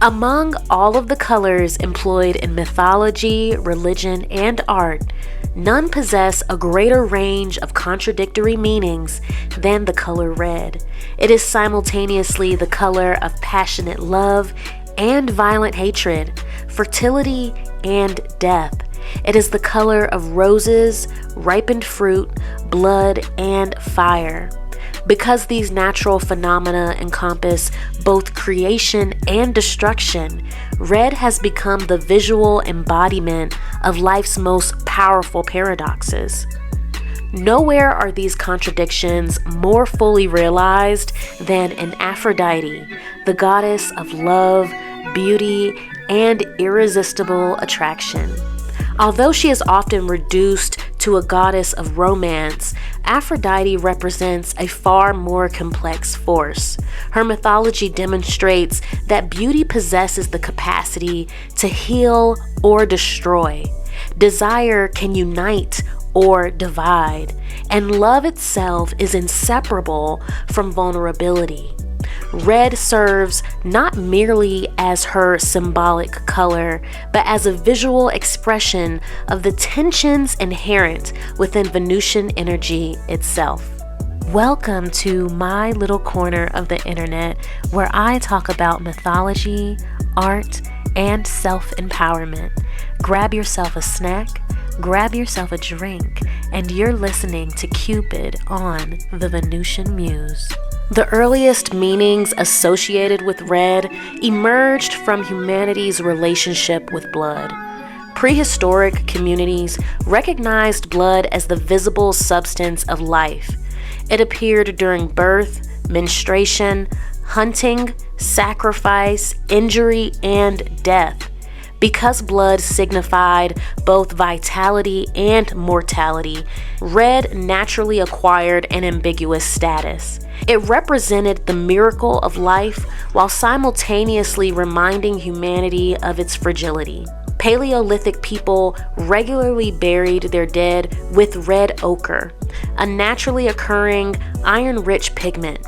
Among all of the colors employed in mythology, religion, and art, none possess a greater range of contradictory meanings than the color red. It is simultaneously the color of passionate love and violent hatred, fertility and death. It is the color of roses, ripened fruit, blood, and fire. Because these natural phenomena encompass both creation and destruction, red has become the visual embodiment of life's most powerful paradoxes. Nowhere are these contradictions more fully realized than in Aphrodite, the goddess of love, beauty, and irresistible attraction. Although she is often reduced to a goddess of romance, Aphrodite represents a far more complex force. Her mythology demonstrates that beauty possesses the capacity to heal or destroy. Desire can unite or divide, and love itself is inseparable from vulnerability. Red serves not merely as her symbolic color, but as a visual expression of the tensions inherent within Venusian energy itself. Welcome to my little corner of the internet where I talk about mythology, art, and self-empowerment. Grab yourself a snack, grab yourself a drink, and you're listening to Cupid on the Venusian Muse. The earliest meanings associated with red emerged from humanity's relationship with blood. Prehistoric communities recognized blood as the visible substance of life. It appeared during birth, menstruation, hunting, sacrifice, injury, and death. Because blood signified both vitality and mortality, red naturally acquired an ambiguous status. It represented the miracle of life while simultaneously reminding humanity of its fragility. Paleolithic people regularly buried their dead with red ochre, a naturally occurring iron-rich pigment.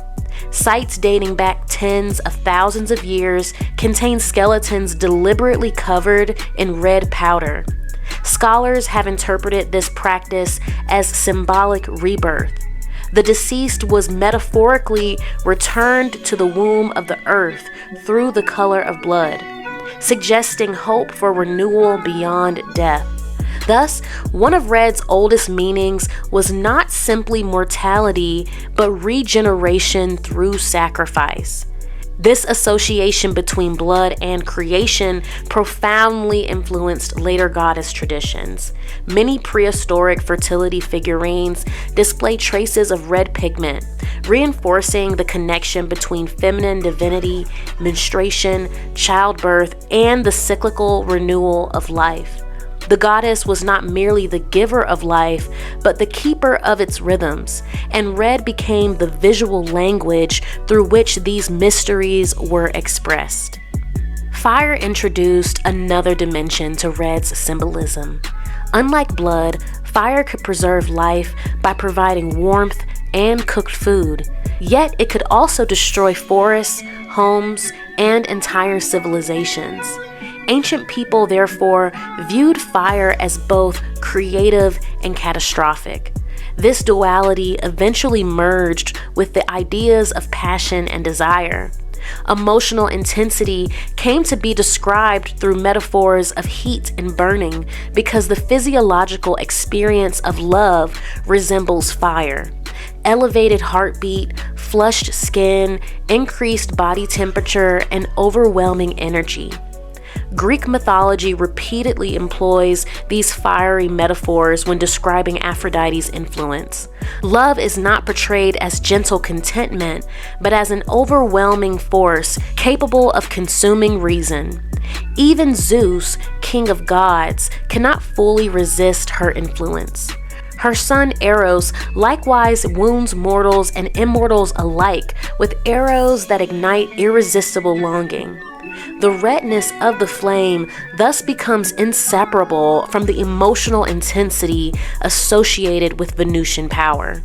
Sites dating back tens of thousands of years contain skeletons deliberately covered in red powder. Scholars have interpreted this practice as symbolic rebirth. The deceased was metaphorically returned to the womb of the earth through the color of blood, suggesting hope for renewal beyond death. Thus, one of red's oldest meanings was not simply mortality, but regeneration through sacrifice. This association between blood and creation profoundly influenced later goddess traditions. Many prehistoric fertility figurines display traces of red pigment, reinforcing the connection between feminine divinity, menstruation, childbirth, and the cyclical renewal of life. The goddess was not merely the giver of life, but the keeper of its rhythms, and red became the visual language through which these mysteries were expressed. Fire introduced another dimension to red's symbolism. Unlike blood, fire could preserve life by providing warmth and cooked food, yet it could also destroy forests, homes, and entire civilizations. Ancient people, therefore, viewed fire as both creative and catastrophic. This duality eventually merged with the ideas of passion and desire. Emotional intensity came to be described through metaphors of heat and burning because the physiological experience of love resembles fire. Elevated heartbeat, flushed skin, increased body temperature, and overwhelming energy. Greek mythology repeatedly employs these fiery metaphors when describing Aphrodite's influence. Love is not portrayed as gentle contentment, but as an overwhelming force capable of consuming reason. Even Zeus, king of gods, cannot fully resist her influence. Her son Eros likewise wounds mortals and immortals alike with arrows that ignite irresistible longing. The redness of the flame thus becomes inseparable from the emotional intensity associated with Venusian power.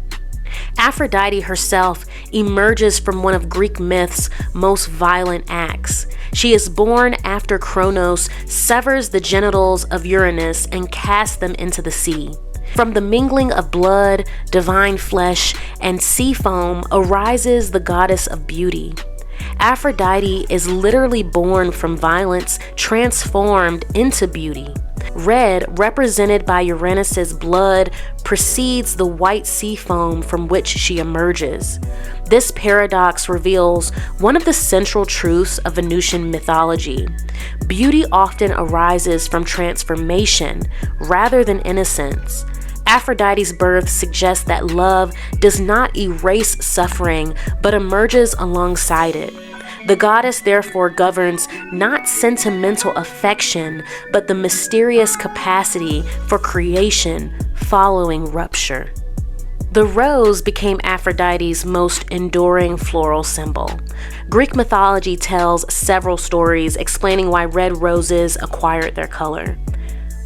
Aphrodite herself emerges from one of Greek myth's most violent acts. She is born after Kronos severs the genitals of Uranus and casts them into the sea. From the mingling of blood, divine flesh, and sea foam arises the goddess of beauty. Aphrodite is literally born from violence, transformed into beauty. Red, represented by Uranus's blood, precedes the white sea foam from which she emerges. This paradox reveals one of the central truths of Venusian mythology. Beauty often arises from transformation rather than innocence. Aphrodite's birth suggests that love does not erase suffering, but emerges alongside it. The goddess therefore governs not sentimental affection, but the mysterious capacity for creation following rupture. The rose became Aphrodite's most enduring floral symbol. Greek mythology tells several stories explaining why red roses acquired their color.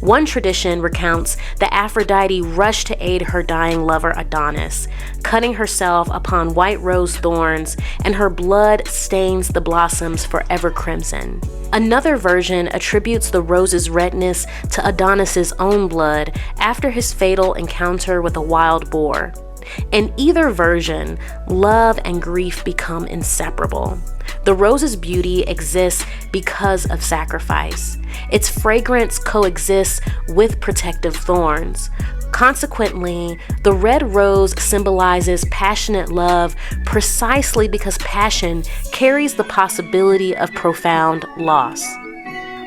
One tradition recounts that Aphrodite rushed to aid her dying lover Adonis, cutting herself upon white rose thorns, and her blood stains the blossoms forever crimson. Another version attributes the rose's redness to Adonis's own blood after his fatal encounter with a wild boar. In either version, love and grief become inseparable. The rose's beauty exists because of sacrifice. Its fragrance coexists with protective thorns. Consequently, the red rose symbolizes passionate love precisely because passion carries the possibility of profound loss.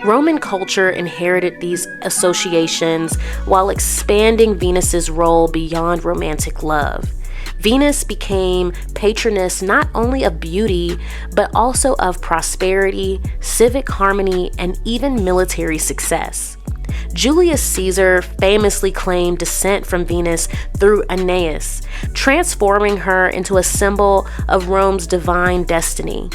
Roman culture inherited these associations while expanding Venus's role beyond romantic love. Venus became patroness not only of beauty, but also of prosperity, civic harmony, and even military success. Julius Caesar famously claimed descent from Venus through Aeneas, transforming her into a symbol of Rome's divine destiny.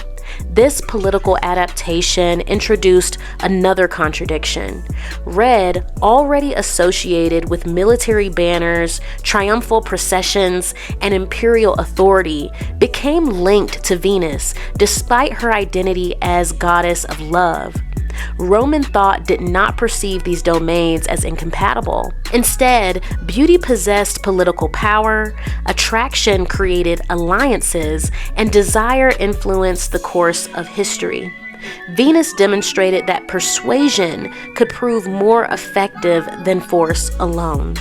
This political adaptation introduced another contradiction. Red, already associated with military banners, triumphal processions, and imperial authority, became linked to Venus despite her identity as goddess of love. Roman thought did not perceive these domains as incompatible. Instead, beauty possessed political power, attraction created alliances, and desire influenced the course of history. Venus demonstrated that persuasion could prove more effective than force alone.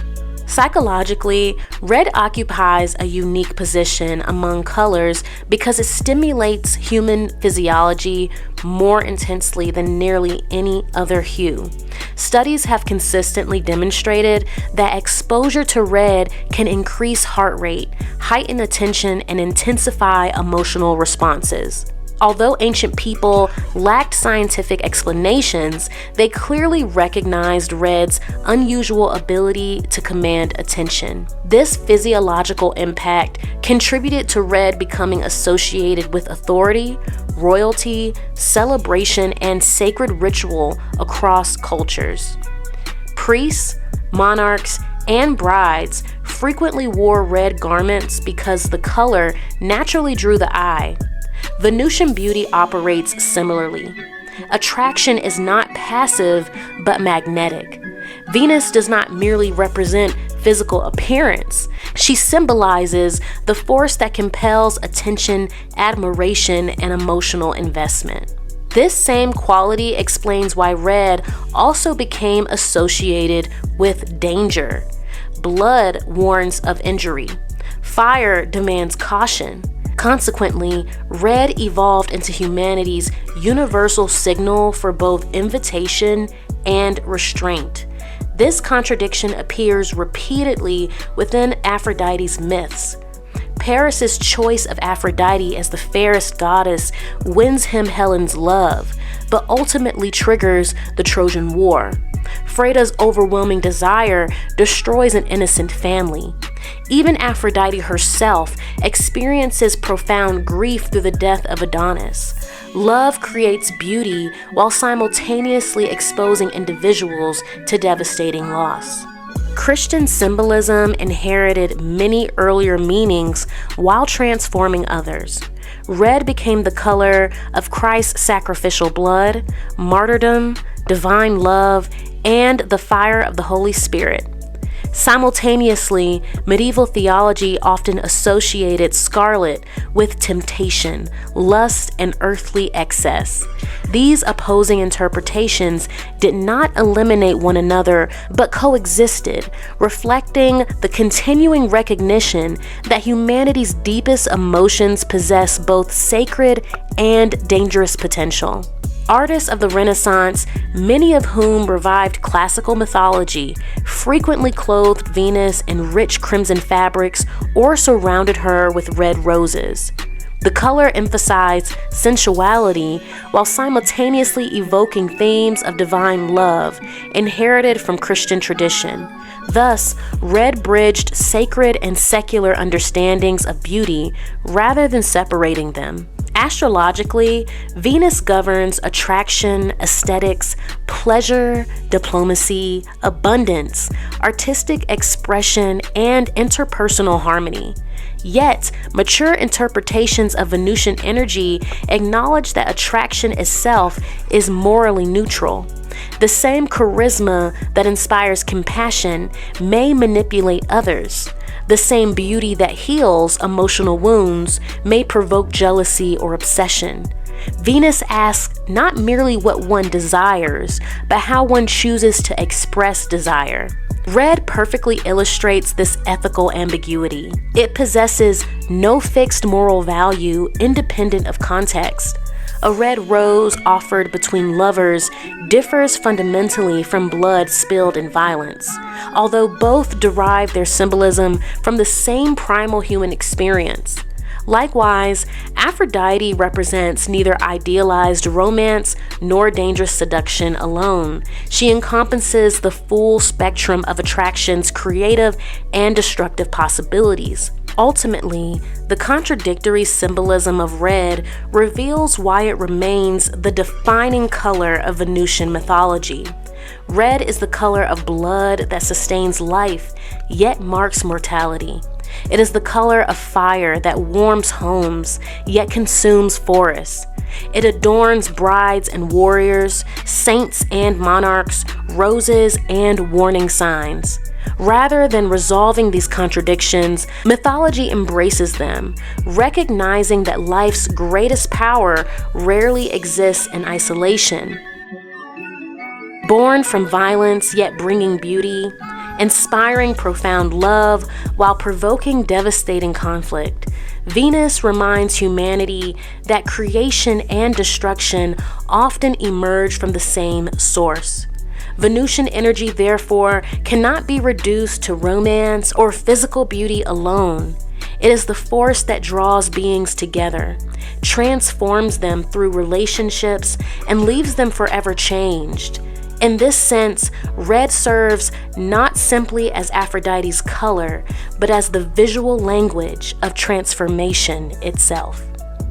Psychologically, red occupies a unique position among colors because it stimulates human physiology more intensely than nearly any other hue. Studies have consistently demonstrated that exposure to red can increase heart rate, heighten attention, and intensify emotional responses. Although ancient people lacked scientific explanations, they clearly recognized red's unusual ability to command attention. This physiological impact contributed to red becoming associated with authority, royalty, celebration, and sacred ritual across cultures. Priests, monarchs, and brides frequently wore red garments because the color naturally drew the eye. Venusian beauty operates similarly. Attraction is not passive, but magnetic. Venus does not merely represent physical appearance. She symbolizes the force that compels attention, admiration, and emotional investment. This same quality explains why red also became associated with danger. Blood warns of injury. Fire demands caution. Consequently, red evolved into humanity's universal signal for both invitation and restraint. This contradiction appears repeatedly within Aphrodite's myths. Paris's choice of Aphrodite as the fairest goddess wins him Helen's love, but ultimately triggers the Trojan War. Freda's overwhelming desire destroys an innocent family. Even Aphrodite herself experiences profound grief through the death of Adonis. Love creates beauty while simultaneously exposing individuals to devastating loss. Christian symbolism inherited many earlier meanings while transforming others. Red became the color of Christ's sacrificial blood, martyrdom, divine love, and the fire of the Holy Spirit. Simultaneously, medieval theology often associated scarlet with temptation, lust, and earthly excess. These opposing interpretations did not eliminate one another, but coexisted, reflecting the continuing recognition that humanity's deepest emotions possess both sacred and dangerous potential. Artists of the Renaissance, many of whom revived classical mythology, frequently clothed Venus in rich crimson fabrics or surrounded her with red roses. The color emphasized sensuality while simultaneously evoking themes of divine love inherited from Christian tradition. Thus, red bridged sacred and secular understandings of beauty rather than separating them. Astrologically, Venus governs attraction, aesthetics, pleasure, diplomacy, abundance, artistic expression, and interpersonal harmony. Yet, mature interpretations of Venusian energy acknowledge that attraction itself is morally neutral. The same charisma that inspires compassion may manipulate others. The same beauty that heals emotional wounds may provoke jealousy or obsession. Venus asks not merely what one desires, but how one chooses to express desire. Red perfectly illustrates this ethical ambiguity. It possesses no fixed moral value independent of context. A red rose offered between lovers differs fundamentally from blood spilled in violence, although both derive their symbolism from the same primal human experience. Likewise, Aphrodite represents neither idealized romance nor dangerous seduction alone. She encompasses the full spectrum of attraction's creative and destructive possibilities. Ultimately, the contradictory symbolism of red reveals why it remains the defining color of Venusian mythology. Red is the color of blood that sustains life, yet marks mortality. It is the color of fire that warms homes, yet consumes forests. It adorns brides and warriors, saints and monarchs, roses and warning signs. Rather than resolving these contradictions, mythology embraces them, recognizing that life's greatest power rarely exists in isolation. Born from violence yet bringing beauty, inspiring profound love while provoking devastating conflict, Venus reminds humanity that creation and destruction often emerge from the same source. Venusian energy, therefore, cannot be reduced to romance or physical beauty alone. It is the force that draws beings together, transforms them through relationships, and leaves them forever changed. In this sense, red serves not simply as Aphrodite's color, but as the visual language of transformation itself.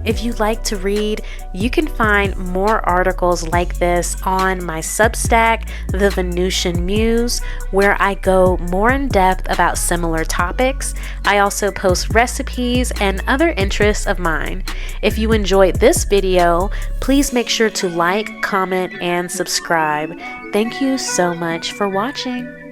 If you'd like to read, you can find more articles like this on my Substack, The Venusian Muse, where I go more in depth about similar topics. I also post recipes and other interests of mine. If you enjoyed this video, please make sure to like, comment, and subscribe. Thank you so much for watching.